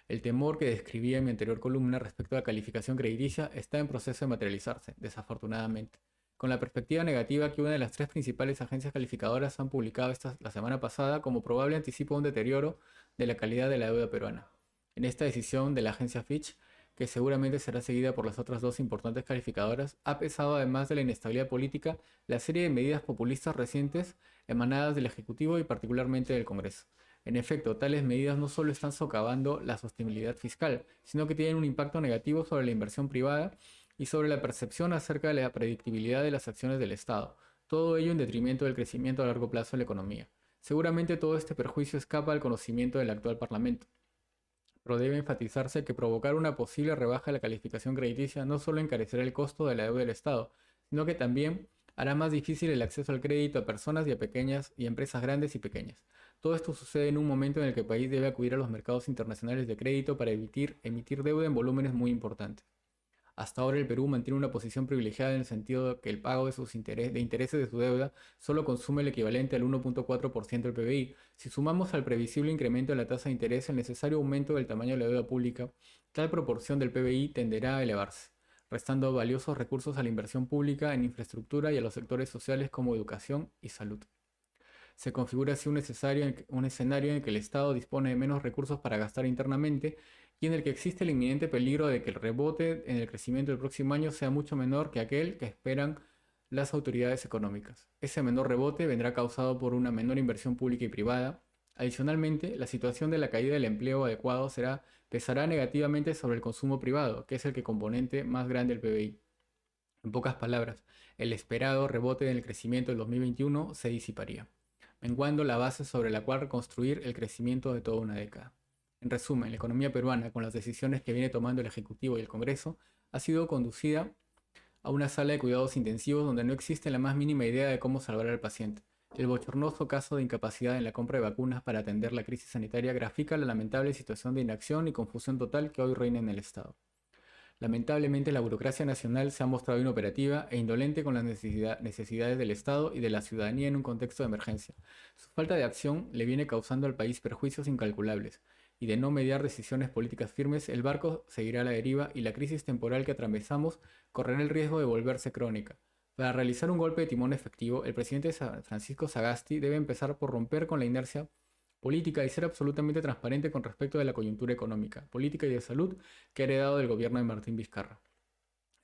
[SPEAKER 1] El temor que describía en mi anterior columna respecto a la calificación crediticia está en proceso de materializarse, desafortunadamente, con la perspectiva negativa que una de las 3 principales agencias calificadoras han publicado la semana pasada como probable anticipo de un deterioro de la calidad de la deuda peruana. En esta decisión de la agencia Fitch, que seguramente será seguida por las otras dos importantes calificadoras, ha pesado, además de la inestabilidad política, la serie de medidas populistas recientes emanadas del Ejecutivo y particularmente del Congreso. En efecto, tales medidas no solo están socavando la sostenibilidad fiscal, sino que tienen un impacto negativo sobre la inversión privada y sobre la percepción acerca de la predictibilidad de las acciones del Estado, todo ello en detrimento del crecimiento a largo plazo de la economía. Seguramente todo este perjuicio escapa al conocimiento del actual Parlamento, pero debe enfatizarse que provocar una posible rebaja de la calificación crediticia no solo encarecerá el costo de la deuda del Estado, sino que también hará más difícil el acceso al crédito a personas y a pequeñas y empresas grandes y pequeñas. Todo esto sucede en un momento en el que el país debe acudir a los mercados internacionales de crédito para emitir deuda en volúmenes muy importantes. Hasta ahora el Perú mantiene una posición privilegiada en el sentido de que el pago de intereses de su deuda solo consume el equivalente al 1.4% del PBI. Si sumamos al previsible incremento de la tasa de interés el necesario aumento del tamaño de la deuda pública, tal proporción del PBI tenderá a elevarse, restando valiosos recursos a la inversión pública en infraestructura y a los sectores sociales como educación y salud. Se configura así un escenario en el que el Estado dispone de menos recursos para gastar internamente y en el que existe el inminente peligro de que el rebote en el crecimiento del próximo año sea mucho menor que aquel que esperan las autoridades económicas. Ese menor rebote vendrá causado por una menor inversión pública y privada. Adicionalmente, la situación de la caída del empleo adecuado pesará negativamente sobre el consumo privado, que es el componente más grande del PBI. En pocas palabras, el esperado rebote en el crecimiento del 2021 se disiparía, menguando la base sobre la cual reconstruir el crecimiento de toda una década. En resumen, la economía peruana, con las decisiones que viene tomando el Ejecutivo y el Congreso, ha sido conducida a una sala de cuidados intensivos donde no existe la más mínima idea de cómo salvar al paciente. El bochornoso caso de incapacidad en la compra de vacunas para atender la crisis sanitaria grafica la lamentable situación de inacción y confusión total que hoy reina en el Estado. Lamentablemente, la burocracia nacional se ha mostrado inoperativa e indolente con las necesidades del Estado y de la ciudadanía en un contexto de emergencia. Su falta de acción le viene causando al país perjuicios incalculables, y de no mediar decisiones políticas firmes, el barco seguirá a la deriva y la crisis temporal que atravesamos correrá el riesgo de volverse crónica. Para realizar un golpe de timón efectivo, el presidente Francisco Sagasti debe empezar por romper con la inercia política y ser absolutamente transparente con respecto de la coyuntura económica, política y de salud que ha heredado del gobierno de Martín Vizcarra.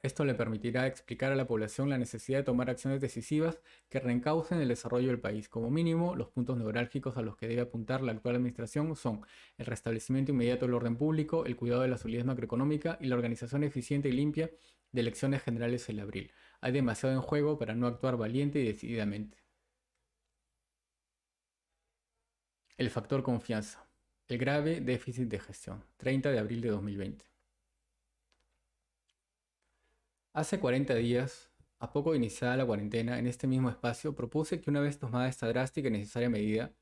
[SPEAKER 1] Esto le permitirá explicar a la población la necesidad de tomar acciones decisivas que reencaucen el desarrollo del país. Como mínimo, los puntos neurálgicos a los que debe apuntar la actual administración son el restablecimiento inmediato del orden público, el cuidado de la solidez macroeconómica y la organización eficiente y limpia de elecciones generales en abril. Hay demasiado en juego para no actuar valiente y decididamente. El factor confianza. El grave déficit de gestión. 30 de abril de 2020. Hace 40 días, a poco de iniciada la cuarentena, en este mismo espacio, propuse que una vez tomada esta drástica y necesaria medida,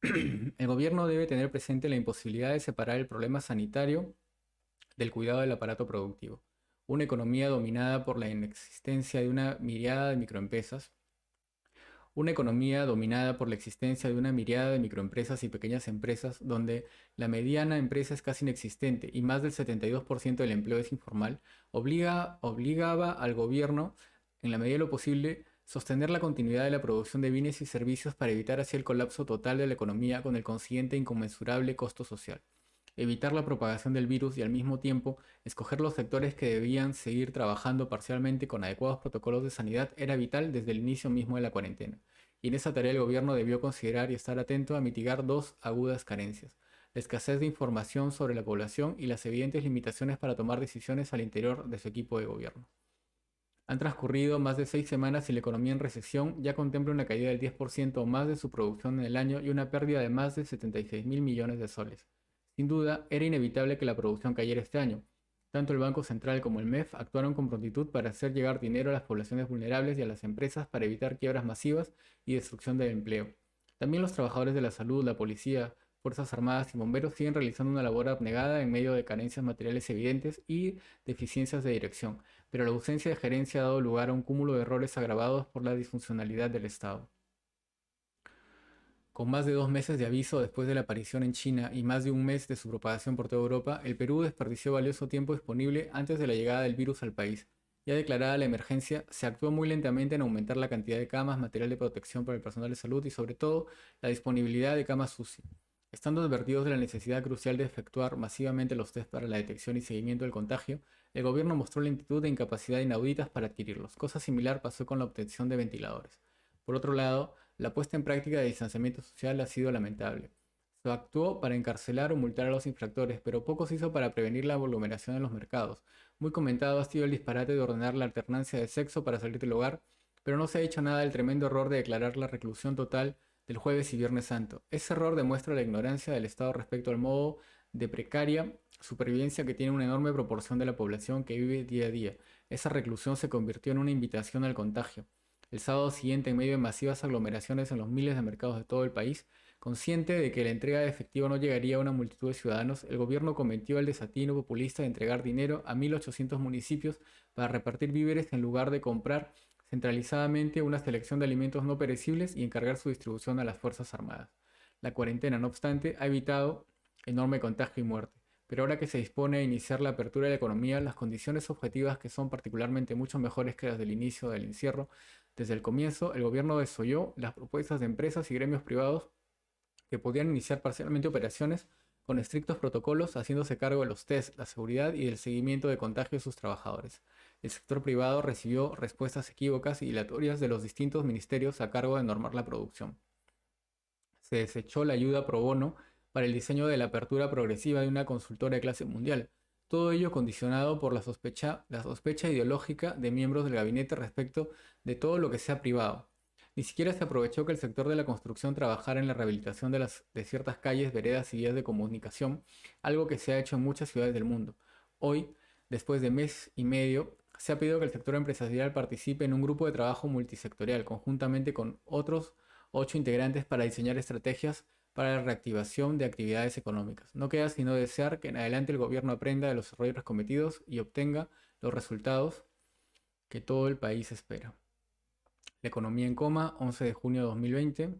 [SPEAKER 1] el gobierno debe tener presente la imposibilidad de separar el problema sanitario del cuidado del aparato productivo. Una economía dominada por la inexistencia de una mirada de microempresas, una economía dominada por la existencia de una mirada de microempresas y pequeñas empresas donde la mediana empresa es casi inexistente y más del 72% del empleo es informal, obligaba al gobierno, en la medida de lo posible, sostener la continuidad de la producción de bienes y servicios para evitar así el colapso total de la economía con el consiguiente inconmensurable costo social. Evitar la propagación del virus y al mismo tiempo escoger los sectores que debían seguir trabajando parcialmente con adecuados protocolos de sanidad era vital desde el inicio mismo de la cuarentena. Y en esa tarea el gobierno debió considerar y estar atento a mitigar dos agudas carencias: la escasez de información sobre la población y las evidentes limitaciones para tomar decisiones al interior de su equipo de gobierno. Han transcurrido más de 6 semanas y la economía en recesión ya contempla una caída del 10% o más de su producción en el año y una pérdida de más de 76 mil millones de soles. Sin duda, era inevitable que la producción cayera este año. Tanto el Banco Central como el MEF actuaron con prontitud para hacer llegar dinero a las poblaciones vulnerables y a las empresas para evitar quiebras masivas y destrucción del empleo. También los trabajadores de la salud, la policía, Fuerzas Armadas y bomberos siguen realizando una labor abnegada en medio de carencias materiales evidentes y deficiencias de dirección, pero la ausencia de gerencia ha dado lugar a un cúmulo de errores agravados por la disfuncionalidad del Estado. Con más de 2 meses de aviso después de la aparición en China y más de un mes de su propagación por toda Europa, el Perú desperdició valioso tiempo disponible antes de la llegada del virus al país. Ya declarada la emergencia, se actuó muy lentamente en aumentar la cantidad de camas, material de protección para el personal de salud y sobre todo la disponibilidad de camas UCI. Estando advertidos de la necesidad crucial de efectuar masivamente los test para la detección y seguimiento del contagio, el gobierno mostró lentitud e incapacidad inauditas para adquirirlos. Cosa similar pasó con la obtención de ventiladores. Por otro lado, la puesta en práctica de distanciamiento social ha sido lamentable. Se actuó para encarcelar o multar a los infractores, pero poco se hizo para prevenir la aglomeración en los mercados. Muy comentado ha sido el disparate de ordenar la alternancia de sexo para salir del hogar, pero no se ha hecho nada del tremendo error de declarar la reclusión total del jueves y viernes santo. Ese error demuestra la ignorancia del Estado respecto al modo de precaria supervivencia que tiene una enorme proporción de la población que vive día a día. Esa reclusión se convirtió en una invitación al contagio. El sábado siguiente, en medio de masivas aglomeraciones en los miles de mercados de todo el país, consciente de que la entrega de efectivo no llegaría a una multitud de ciudadanos, el gobierno cometió el desatino populista de entregar dinero a 1.800 municipios para repartir víveres en lugar de comprar centralizadamente una selección de alimentos no perecibles y encargar su distribución a las Fuerzas Armadas. La cuarentena, no obstante, ha evitado enorme contagio y muerte. Pero ahora que se dispone a iniciar la apertura de la economía, las condiciones objetivas, que son particularmente mucho mejores que las del inicio del encierro, desde el comienzo, el gobierno desoyó las propuestas de empresas y gremios privados que podían iniciar parcialmente operaciones con estrictos protocolos, haciéndose cargo de los test, la seguridad y el seguimiento de contagio de sus trabajadores. El sector privado recibió respuestas equívocas y dilatorias de los distintos ministerios a cargo de normar la producción. Se desechó la ayuda pro bono para el diseño de la apertura progresiva de una consultora de clase mundial. Todo ello condicionado por la sospecha ideológica de miembros del gabinete respecto de todo lo que sea privado. Ni siquiera se aprovechó que el sector de la construcción trabajara en la rehabilitación de ciertas calles, veredas y vías de comunicación, algo que se ha hecho en muchas ciudades del mundo. Hoy, después de mes y medio, se ha pedido que el sector empresarial participe en un grupo de trabajo multisectorial, conjuntamente con otros 8 integrantes, para diseñar estrategias para la reactivación de actividades económicas. No queda sino desear que en adelante el gobierno aprenda de los errores cometidos y obtenga los resultados que todo el país espera. La economía en coma, 11 de junio de 2020.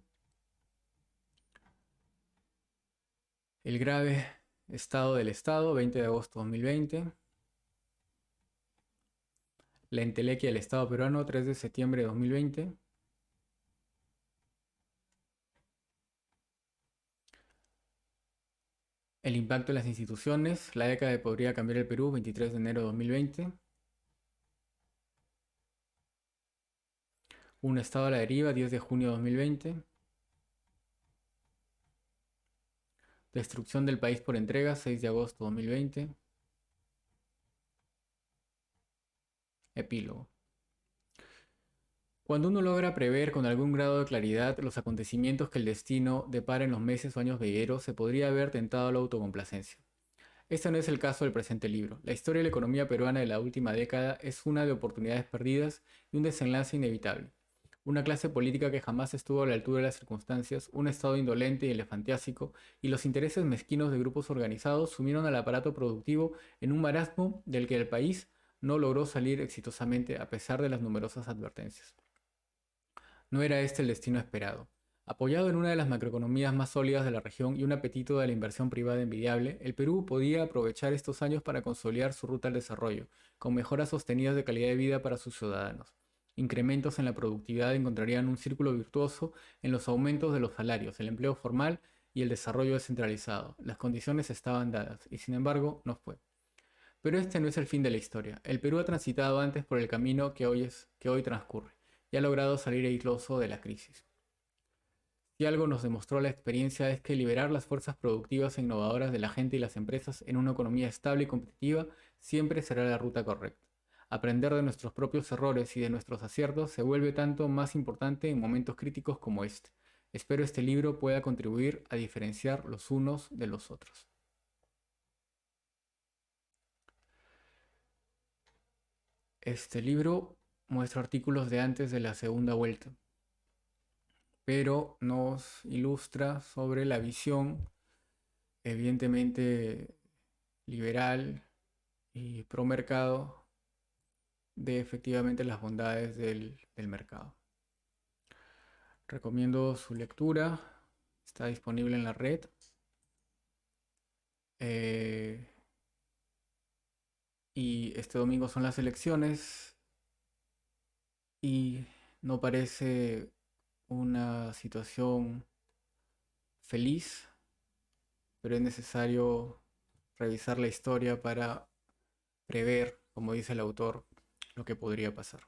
[SPEAKER 1] El grave estado del Estado, 20 de agosto de 2020. La entelequia del Estado peruano, 3 de septiembre de 2020. El impacto en las instituciones. La década que podría cambiar el Perú, 23 de enero de 2020. Un estado a la deriva, 10 de junio de 2020. Destrucción del país por entrega, 6 de agosto de 2020. Epílogo. Cuando uno logra prever con algún grado de claridad los acontecimientos que el destino depara en los meses o años venideros, se podría haber tentado a la autocomplacencia. Este no es el caso del presente libro. La historia de la economía peruana de la última década es una de oportunidades perdidas y un desenlace inevitable. Una clase política que jamás estuvo a la altura de las circunstancias, un estado indolente y elefantiásico, y los intereses mezquinos de grupos organizados sumieron al aparato productivo en un marasmo del que el país no logró salir exitosamente a pesar de las numerosas advertencias. No era este el destino esperado. Apoyado en una de las macroeconomías más sólidas de la región y un apetito de la inversión privada envidiable, el Perú podía aprovechar estos años para consolidar su ruta al desarrollo, con mejoras sostenidas de calidad de vida para sus ciudadanos. Incrementos en la productividad encontrarían un círculo virtuoso en los aumentos de los salarios, el empleo formal y el desarrollo descentralizado. Las condiciones estaban dadas, y sin embargo no fue. Pero este no es el fin de la historia. El Perú ha transitado antes por el camino que hoy transcurre y ha logrado salir airoso de la crisis. Si algo nos demostró la experiencia es que liberar las fuerzas productivas e innovadoras de la gente y las empresas en una economía estable y competitiva siempre será la ruta correcta. Aprender de nuestros propios errores y de nuestros aciertos se vuelve tanto más importante en momentos críticos como este. Espero este libro pueda contribuir a diferenciar los unos de los otros. Este libro muestra artículos de antes de la segunda vuelta, pero nos ilustra sobre la visión evidentemente liberal y pro mercado de efectivamente las bondades del mercado. Recomiendo su lectura, está disponible en la red. Y este domingo son las elecciones y no parece una situación feliz, pero es necesario revisar la historia para prever, como dice el autor, lo que podría pasar.